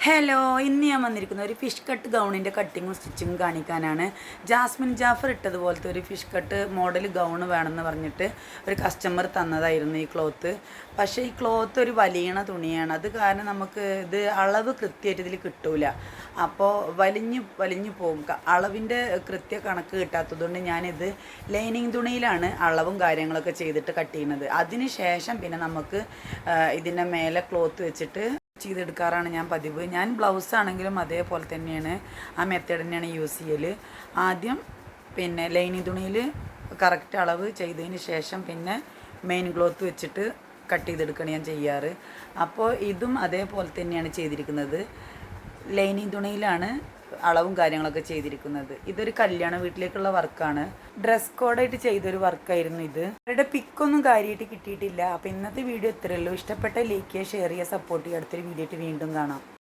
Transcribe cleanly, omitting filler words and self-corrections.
Hello, ഇന്ന് ഞാൻ വന്നിരിക്കുന്ന ഒരു ഫിഷ് കട്ട് ഗൗണിൻ്റെ കട്ടിങ്ങും സ്റ്റിച്ചിങ്ങും കാണിക്കാനാണ്. ജാസ്മിൻ ജാഫർ ഇട്ടതുപോലത്തെ ഒരു ഫിഷ് കട്ട് മോഡൽ ഗൗണ് വേണമെന്ന് പറഞ്ഞിട്ട് ഒരു കസ്റ്റമർ തന്നതായിരുന്നു ഈ ക്ലോത്ത്. പക്ഷേ ഈ ക്ലോത്ത് ഒരു വലിയണ തുണിയാണ്. അത് കാരണം നമുക്ക് ഇത് അളവ് കൃത്യമായിട്ട് ഇതിൽ കിട്ടൂല. അപ്പോൾ വലിഞ്ഞു പോകും. അളവിൻ്റെ കൃത്യ കണക്ക് കിട്ടാത്തതുകൊണ്ട് ഞാനിത് ലൈനിങ് തുണിയിലാണ് അളവും കാര്യങ്ങളൊക്കെ ചെയ്തിട്ട് കട്ട് ചെയ്യുന്നത്. അതിന് ശേഷം പിന്നെ നമുക്ക് ഇതിൻ്റെ മേലെ ക്ലോത്ത് വെച്ചിട്ട് ചെയ്തെടുക്കാറാണ് ഞാൻ പതിവ്. ഞാൻ ബ്ലൗസ് ആണെങ്കിലും അതേപോലെ തന്നെയാണ്, ആ മെത്തേഡ് തന്നെയാണ് യൂസ് ചെയ്യൽ. ആദ്യം പിന്നെ ലൈനിങ് തുണിയിൽ കറക്റ്റ് അളവ് ചെയ്തതിന് ശേഷം പിന്നെ മെയിൻ ക്ലോത്ത് വെച്ചിട്ട് കട്ട് ചെയ്തെടുക്കുകയാണ് ഞാൻ ചെയ്യാറ്. അപ്പോൾ ഇതും അതേപോലെ തന്നെയാണ് ചെയ്തിരിക്കുന്നത്. ലൈനിങ് തുണിയിലാണ് അളവും കാര്യങ്ങളൊക്കെ ചെയ്തിരിക്കുന്നത്. ഇതൊരു കല്യാണ വീട്ടിലേക്കുള്ള വർക്കാണ്. ഡ്രസ് കോഡായിട്ട് ചെയ്തൊരു വർക്കായിരുന്നു ഇത്. അവരുടെ പിക്കൊന്നും കാര്യമായിട്ട് കിട്ടിയിട്ടില്ല. അപ്പോൾ ഇന്നത്തെ വീഡിയോ ഇത്രയേ ഉള്ളൂ. ഇഷ്ടപ്പെട്ട ലൈക്ക് ചെയ്യുക, ഷെയർ ചെയ്യുക, സപ്പോർട്ട് ചെയ്യുക. അടുത്തൊരു വീഡിയോ ആയിട്ട് വീണ്ടും കാണാം.